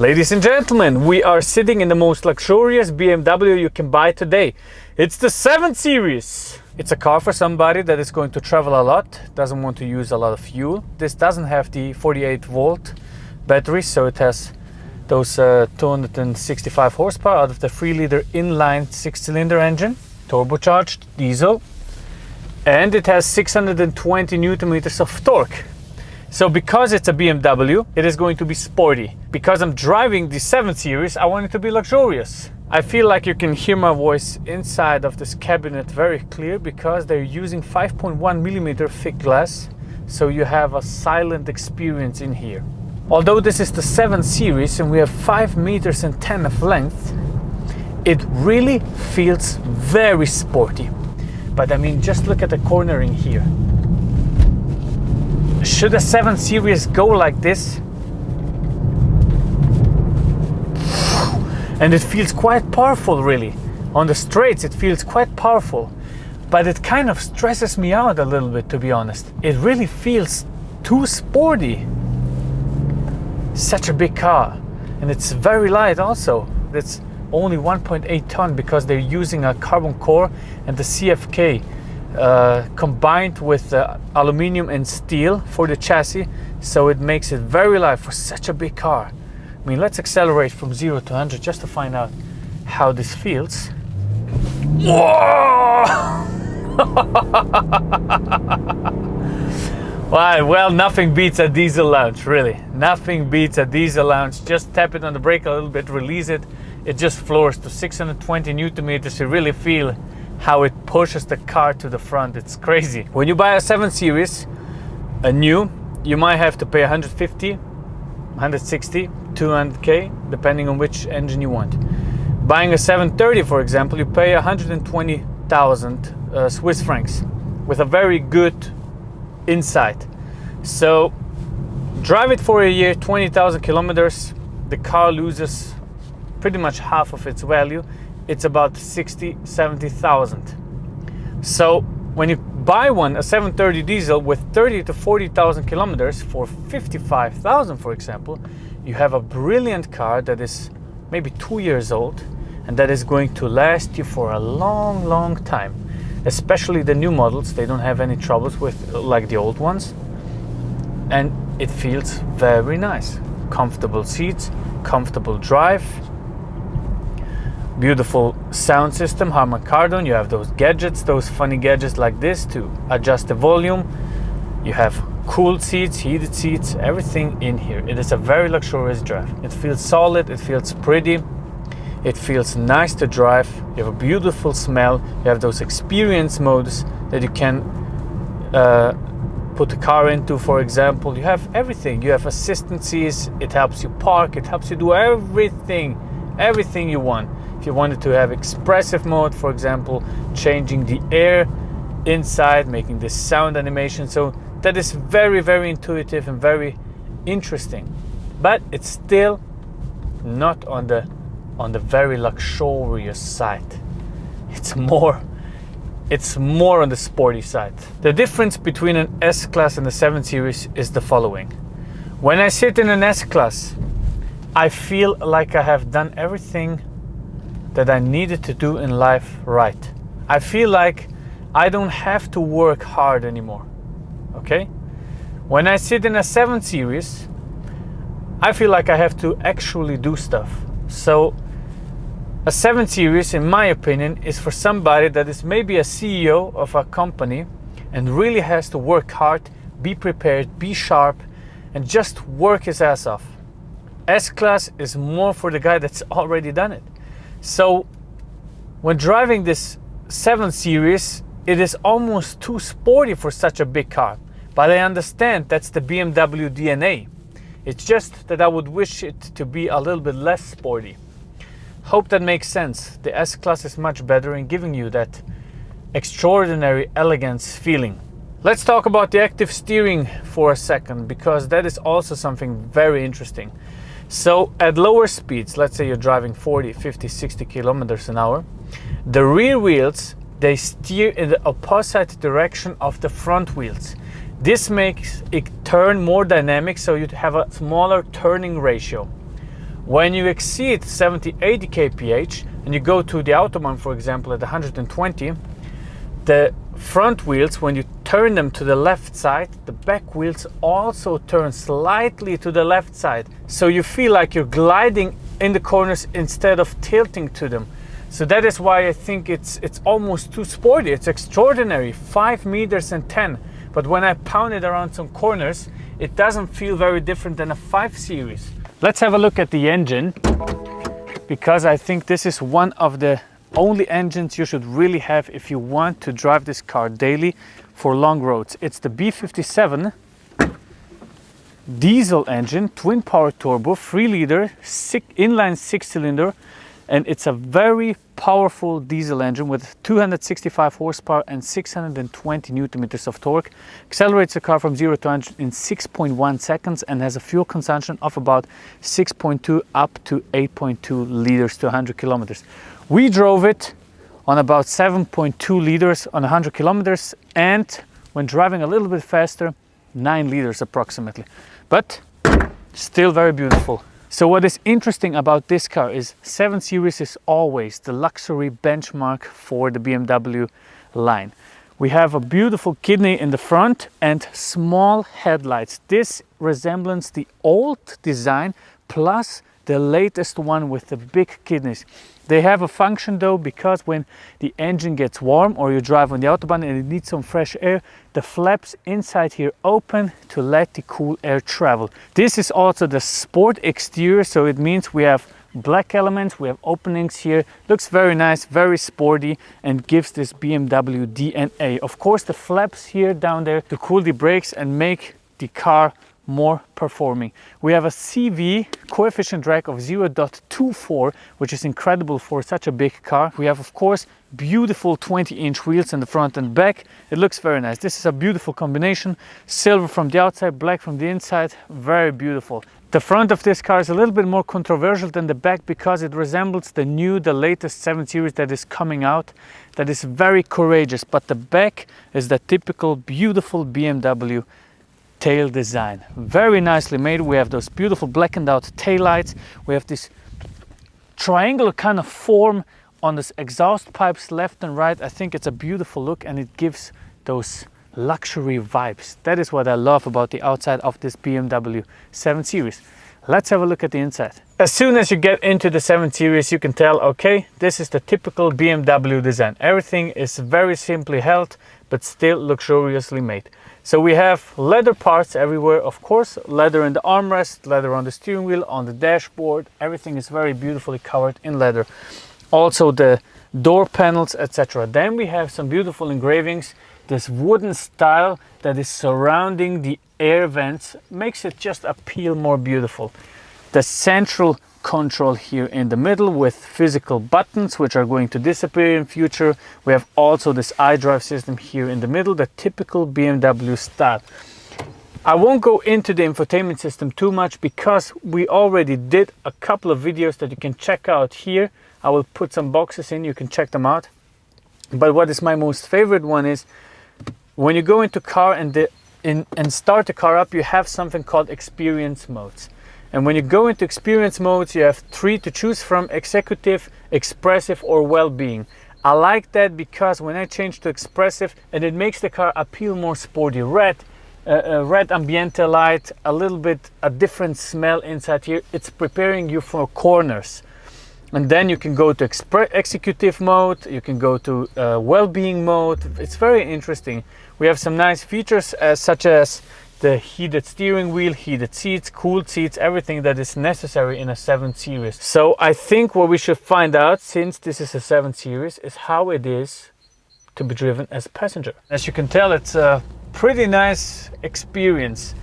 Ladies and gentlemen, we are sitting in the most luxurious BMW you can buy today. It's the 7 Series. It's a car for somebody that is going to travel a lot, doesn't want to use a lot of fuel. This doesn't have the 48 volt battery, so it has those 265 horsepower out of the 3-liter inline 6-cylinder engine, turbocharged diesel, and it has 620 Newton meters of torque. So because it's a BMW, it is going to be sporty. Because I'm driving the 7 Series, I want it to be luxurious. I feel like you can hear my voice inside of this cabinet very clear because they're using 5.1 millimeter thick glass, so you have a silent experience in here. Although this is the 7 Series and we have 5 meters and 10 of length, it really feels very sporty. But I mean, just look at the cornering here. Should a 7 Series go like this? And it feels quite powerful, really. On the straights it feels quite powerful, but it kind of stresses me out a little bit, to be honest. It really feels too sporty. Such a big car, and it's very light also. It's only 1.8 ton because they're using a carbon core and the CFK combined with aluminum and steel for the chassis, so it makes it very light for such a big car. I mean, let's accelerate from 0 to 100 just to find out how this feels. Whoa! Well, nothing beats a diesel launch, really. Nothing beats a diesel launch. Just tap it on the brake a little bit, release it. It just floors to 620 Newton meters. You really feel how it pushes the car to the front. It's crazy. When you buy a 7 Series, a new, you might have to pay 150, 160, 200k, depending on which engine you want. Buying a 730, for example, you pay 120,000 Swiss francs with a very good inside. So drive it for a year, 20,000 kilometers, the car loses pretty much half of its value. It's about 70,000. So when you buy one, a 730 diesel with 30 to 40,000 kilometers for 55,000, for example, you have a brilliant car that is maybe 2 years old and that is going to last you for a long time. Especially the new models, they don't have any troubles with like the old ones, and it feels very nice. Comfortable seats, comfortable drive, beautiful sound system, Harman Kardon. You have those gadgets, those funny gadgets like this to adjust the volume. You have cooled seats, heated seats, everything in here. It is a very luxurious drive. It feels solid, it feels pretty, it feels nice to drive. You have a beautiful smell. You have those experience modes that you can put the car into, for example. You have everything. You have assistancies, it helps you park, it helps you do everything you want. If you wanted to have expressive mode, for example, changing the air inside, making this sound animation, so that is very intuitive and very interesting. But it's still not on the very luxurious side. It's more on the sporty side. The difference between an S-Class and the 7 Series is the following. When I sit in an S-Class, I feel like I have done everything that I needed to do in life right. I feel like I don't have to work hard anymore, okay? When I sit in a 7 Series, I feel like I have to actually do stuff. So a 7 Series, in my opinion, is for somebody that is maybe a CEO of a company and really has to work hard, be prepared, be sharp, and just work his ass off. S-Class is more for the guy that's already done it. So when driving this 7 Series, it is almost too sporty for such a big car. But I understand that's the BMW DNA. It's just that I would wish it to be a little bit less sporty. Hope that makes sense. The S-Class is much better in giving you that extraordinary elegance feeling. Let's talk about the active steering for a second, because that is also something very interesting. So at lower speeds, let's say you're driving 40, 50, 60 kilometers an hour, the rear wheels, they steer in the opposite direction of the front wheels. This makes it turn more dynamic, so you have a smaller turning ratio. When you exceed 70, 80 kph and you go to the Autobahn, for example, at 120, the front wheels, when you turn them to the left side, the back wheels also turn slightly to the left side. So you feel like you're gliding in the corners instead of tilting to them. So that is why I think it's almost too sporty. It's extraordinary, 5 meters and 10. But when I pound it around some corners, it doesn't feel very different than a 5 Series. Let's have a look at the engine, because I think this is one of the only engines you should really have if you want to drive this car daily for long roads. It's the B57 diesel engine, twin power turbo, 3 liter, inline 6-cylinder, and it's a very powerful diesel engine with 265 horsepower and 620 newton meters of torque. Accelerates the car from 0 to 100 in 6.1 seconds and has a fuel consumption of about 6.2 up to 8.2 liters to 100 kilometers. We drove it on about 7.2 liters on 100 kilometers, and when driving a little bit faster, 9 liters approximately, but still very beautiful. So what is interesting about this car is 7 Series is always the luxury benchmark for the BMW line. We have a beautiful kidney in the front and small headlights. This resembles the old design plus the latest one with the big kidneys. They have a function though, because when the engine gets warm or you drive on the Autobahn and it needs some fresh air, the flaps inside here open to let the cool air travel. This is also the sport exterior, so it means we have black elements, we have openings here. Looks very nice, very sporty, and gives this BMW DNA. Of course, the flaps here down there to cool the brakes and make the car more performing. We have a CV coefficient drag of 0.24, which is incredible for such a big car. We have, of course, beautiful 20-inch wheels in the front and back. It looks very nice. This is a beautiful combination. Silver from the outside, black from the inside. Very beautiful. The front of this car is a little bit more controversial than the back because it resembles the latest 7 Series that is coming out. That is very courageous, but the back is the typical beautiful BMW tail design. Very nicely made. We have those beautiful blackened out taillights. We have this triangular kind of form on this exhaust pipes left and right. I think it's a beautiful look and it gives those luxury vibes. That is what I love about the outside of this BMW 7 Series. Let's have a look at the inside. As soon as you get into the 7 Series, you can tell, okay, this is the typical BMW design. Everything is very simply held, but still luxuriously made. So we have leather parts everywhere, of course, leather in the armrest, leather on the steering wheel, on the dashboard. Everything is very beautifully covered in leather. Also the door panels, etc. Then we have some beautiful engravings. This wooden style that is surrounding the air vents makes it just appeal more beautiful. The central control here in the middle with physical buttons which are going to disappear in future. We have also this iDrive system here in the middle, the typical BMW style. I won't go into the infotainment system too much because we already did a couple of videos that you can check out here. I will put some boxes in, you can check them out. But what is my most favorite one is when you go into car and start the car up, you have something called experience modes. And when you go into experience modes, you have 3 to choose from: executive, expressive, or well-being. I like that because when I change to expressive, and it makes the car appeal more sporty. Red ambiente light, a little bit a different smell inside here. It's preparing you for corners. And then you can go to executive mode, you can go to well-being mode. It's very interesting. We have some nice features such as the heated steering wheel, heated seats, cooled seats, everything that is necessary in a 7 Series. So I think what we should find out, since this is a 7 Series, is how it is to be driven as a passenger. As you can tell, it's a pretty nice experience.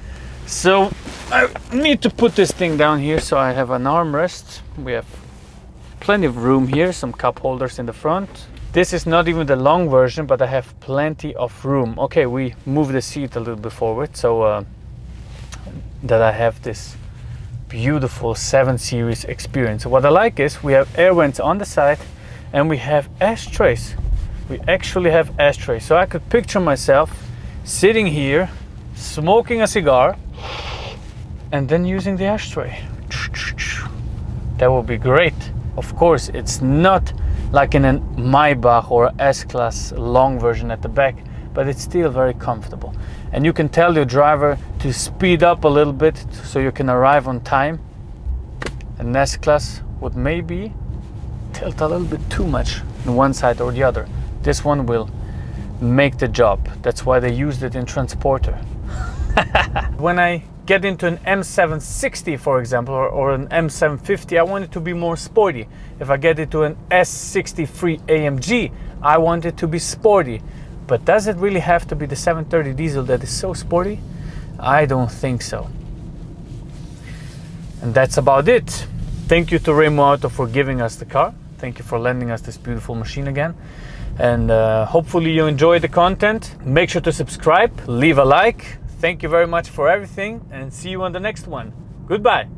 So I need to put this thing down here so I have an armrest. We have plenty of room here, some cup holders in the front. This is not even the long version, but I have plenty of room. Okay, we move the seat a little bit forward so that I have this beautiful 7 Series experience. What I like is we have air vents on the side and we have ashtrays. We actually have ashtrays. So I could picture myself sitting here, smoking a cigar and then using the ashtray. That would be great. Of course, it's not like in a Maybach or S-Class long version at the back, but it's still very comfortable. And you can tell your driver to speed up a little bit so you can arrive on time. An S-Class would maybe tilt a little bit too much on one side or the other. This one will make the job. That's why they used it in Transporter. When I get into an M760, for example, or an M750, I want it to be more sporty. If I get into an S63 AMG, I want it to be sporty. But does it really have to be the 730 diesel that is so sporty? I don't think so. And that's about it. Thank you to Remo Auto for giving us the car. Thank you for lending us this beautiful machine again. And hopefully you enjoy the content. Make sure to subscribe, leave a like. Thank you very much for everything, and see you on the next one. Goodbye.